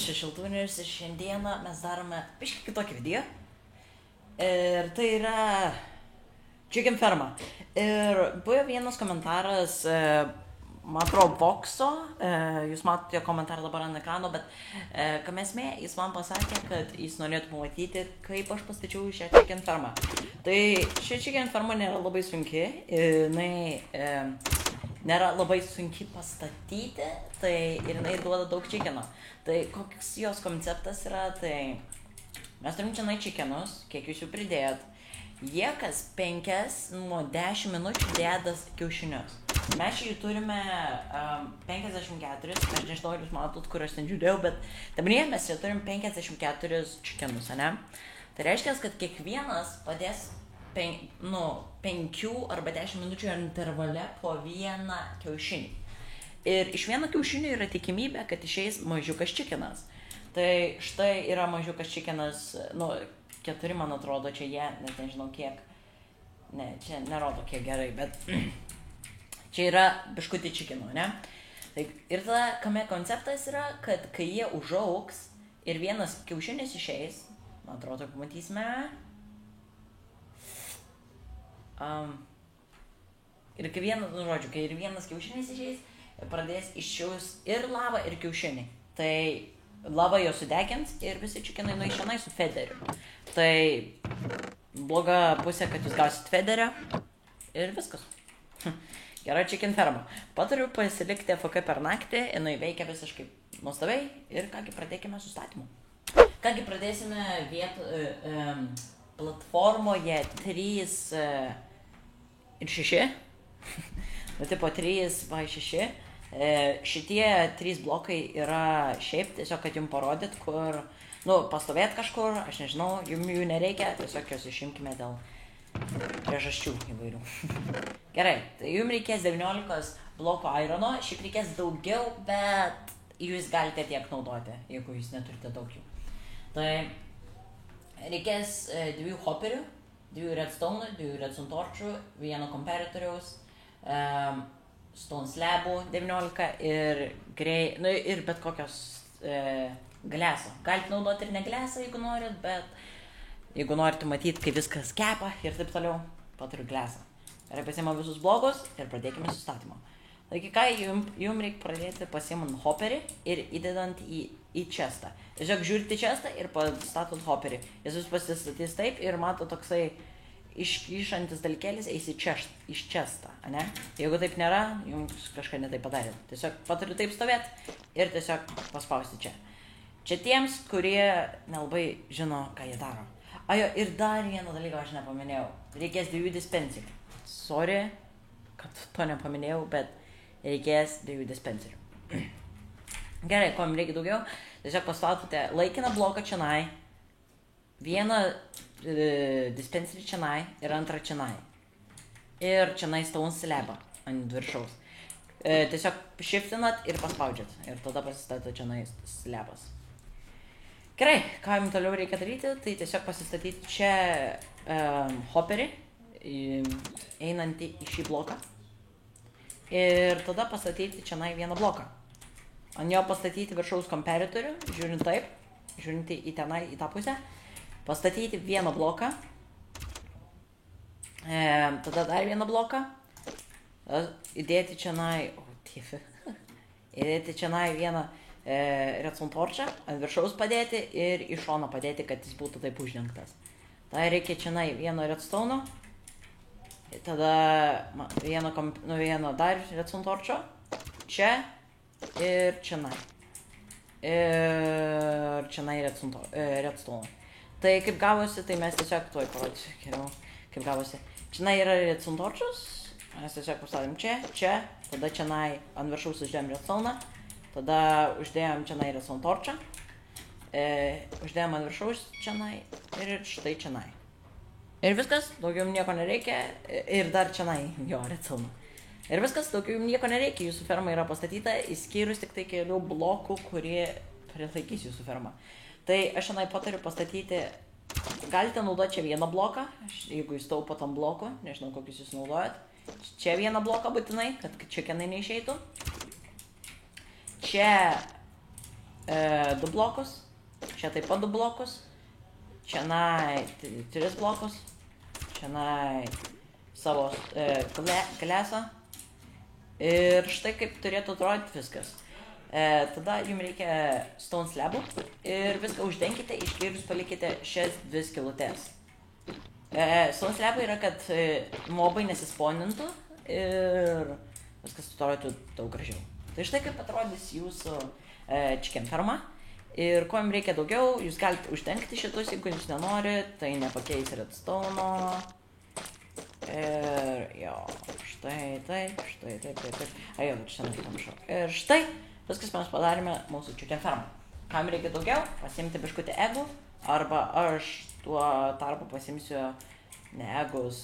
čia Šiltūnis ir šiandieną mes darome biškį kitokį video. Ir tai yra Chicken Ferma. Ir buvo vienas komentaras, man atrodo, Voxo, jūs matote jo komentarą dabar ant ekrano, bet kam esmė, jis man pasakė, kad jis norėtų pamatyti, kaip aš pastačiau šią Chicken Fermą. Tai ši Chicken Ferma nėra labai sunki, jinai nėra labai sunki pastatyti, tai ir jinai duoda daug chickenų. Tai koks jos konceptas yra, tai mes turim čia chickenus, kiek jūs jų pridėjot. Jie kas 5 nuo 10 minučių dėdas kiaušinius. Mes jų turime 54, aš nežinau, ar jūs matot, kur aš ten žiūrėjau, bet dabar mes čia turim 54 chickenus, ne? Tai reiškia, kad kiekvienas padės 5 arba 10 minučių intervale po vieną kiaušinį. Ir iš vieno kiaušinio yra tikimybė, kad išeis mažiukas chickenas. Tai štai yra mažiukas chickenas, 4 man atrodo, čia jie, net nežinau kiek. Ne, čia nerodo kiek gerai, bet čia yra biškutį chickenų, ne? Tai, ir tada, kame konceptas yra, kad kai jie užaugs ir vienas kiaušinis išeis, man atrodo, pamatysime. Ir kai vienas kiaušinis išeis, pradės iššiaus ir lava, ir kiaušinį. Tai lava jo sudegins ir visi chickenai nueis šiandien su federiu. Tai bloga pusė, kad jūs gausit federio ir viskas. Gera Chicken Ferma. Patariu pasilikti FK per naktį, jinai veikia visiškai nuostabiai ir kągi pradėkime su statymu. Kągi pradėsime platformoje 3 ir 6. Tipo 3x6. Šitie 3 blokai yra šiaip, tiesiog kad jums parodyt, kur, pastovėt kažkur, aš nežinau, jums jų nereikia, tiesiog jos išimkime dėl priežasčių įvairių. Gerai, tai jums reikės 19 blokų irono, šiaip reikės daugiau, bet jūs galite tiek naudoti, jeigu jūs neturite daug jų. Tai reikės 2 hopperių, 2 redstone, 2 redstone torčių, 1 komparatoriaus, stone slabų 19 ir ir bet kokios gleso. Galite naudoti ir ne glesą, jeigu norit, bet jeigu norite matyti, kaip viskas kepa ir taip toliau, patariu glesą. Ir pasiimam visus blogus ir pradėkime su statymu. Taigi ką, jums reikia pradėti pasiimant hopperį ir įdedant į chestą. Tiesiog žiūrite chestą ir pastatot hopperį. Jis vis pasistatys taip ir mato toksai iškyšantis dalykėlis eis iš chestą, ne? Jeigu taip nėra, jums kažką ne taip padarėt. Tiesiog patariu taip stovėti ir tiesiog paspausti čia. Čia tiems, kurie nelabai žino, ką jie daro. Ajo, ir dar vieną dalyką aš nepaminėjau. Reikės 2 dispenserių. Sorry, kad to nepaminėjau, bet reikės 2 dispenserių. Gerai, ko jums reikia daugiau? Tiesiog pastatote laikiną bloką čianai, vieną dispenserį čianai ir antrą čianai. Ir čianai stone slabą ant viršaus. Tiesiog shiftinat ir paspaudžiat. Ir tada pasistato čianai slabas. Gerai, ką jums toliau reikia daryti, tai tiesiog pasistatyti čia hopperį, einantį į šį bloką. Ir tada pastatyti čianai vieną bloką. Ant jo pastatyti viršaus komparatorių, žiūrint taip, žiūrint į tenai, į tą pusę. Pastatyti vieną bloką. Tada dar vieną bloką. Įdėti čianai, įdėti čianai vieną redstone torčą, ant viršaus padėti ir į šoną padėti, kad jis būtų taip uždengtas. Tada reikia čianai vieno redstone. Tada vieno dar redstone torčio. Čia. Ir čianai. Ir čianai redstone. Tai kaip gavosi, tai mes tiesiog tuoj parodysiu geriau, kaip gavosi. Čianai yra redstone torčius, mes tiesiog pastatėm čia, tada čianai ant viršaus uždėjom redstone, tada uždėjom čianai redstone torčą, uždėjom ant viršaus čianai ir štai čianai. Ir viskas, daugiau nieko nereikia, ir dar čianai jo redstone. Ir viskas, daugiau nieko nereikia, jūsų ferma yra pastatyta, išskyrus tik tai kelių blokų, kurie prilaikys jūsų fermą. Tai aš šiandien patariu pastatyti, galite naudoti čia vieną bloką, jeigu jūs taupot ant blokų, nežinau kokius jūs naudojat. Čia vieną bloką būtinai, kad chickenai neišeitų. Čia 2 blokus, čia taip pat 2 blokus, čianai 3 blokus, čianai savo klesą. Ir štai kaip turėtų atrodyti viskas. Tada jums reikia stone slabų ir viską uždenkite, išskyrus palikite šias 2 skylutes. Stone slabai yra, kad mobai nesisponintų ir viskas atrodytų daug gražiau. Tai štai kaip atrodys jūsų chicken farma. Ir ko jums reikia daugiau, jūs galite uždengti šitus, jeigu jūs nenorit, tai nepakeis redstone'o. Ir jo, štai taip. Ajo, čia nepamiršau. Ir štai, viskas mes padarėme mūsų chicken farmą. Kam reikia daugiau, pasimti biškutį egų, arba aš tuo tarpu pasimsiu ne egus.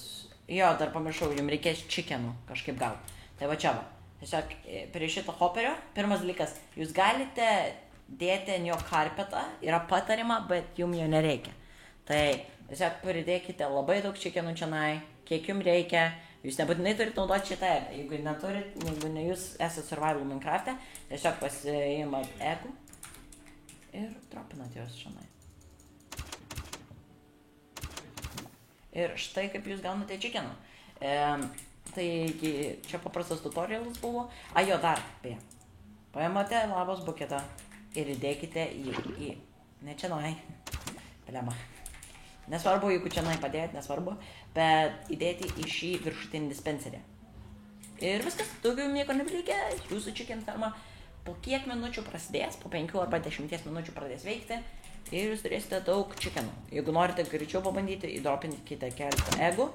Jo, dar pamiršau, jums reikės chickenų kažkaip gauti. Tai va čia va. Tiesiog prie šito hoperio, pirmas dalykas, jūs galite dėti ant jo karpetą, yra patarima, bet jums jo nereikia. Tai tiesiog pridėkite labai daug chickenų čianai, kiek jums reikia. Jūs nebūtinai turite naudoti šitą egą. Jeigu neturit, jeigu ne jūs esate survival Minecraft'e, tiesiog pasiimat egų ir dropinat juos čianai. Ir štai kaip jūs gaunate chickenų. Taigi čia paprastas tutorialas buvo. Jo, dar, beje. Paimate lavos buketą ir įdėkite į ne čianai. Pelema. Nesvarbu, jeigu čianai padėt, nesvarbu, bet įdėti į šį viršutinį dispenserį. Ir viskas, daugiau nieko nereikia, jūsų chicken farma po kiek minučių prasidės, po 5 arba 10 minučių pradės veikti ir jūs turėsite daug chickenų. Jeigu norite greičiau pabandyti, įdropinkite keletą egų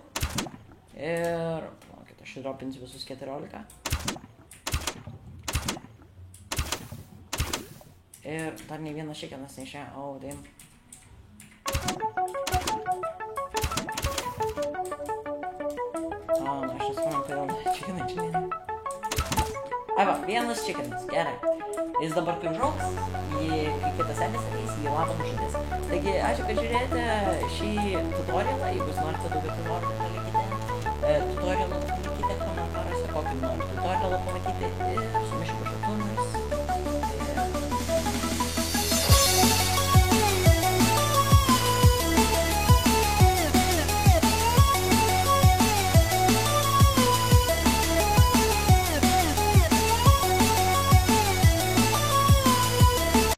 ir, palaukite, aš įdropinsiu visus 14. Ir dar ne vienas chickenas neišėjo, damn. Aš nesuprantu, kodėl chickenai čia nėra. Va, vienas chickenas, gerai. Jis dabar kai užaugs, kai kitas senis ateis, jį lavą nužudės. Taigi, ačiū, kad žiūrėjote šį tutorialą. Jeigu jūs norite daugiau tutorialų, palikite komentaruose, kokį norite tutorialą pamatyti ir sumišiu kažkokį.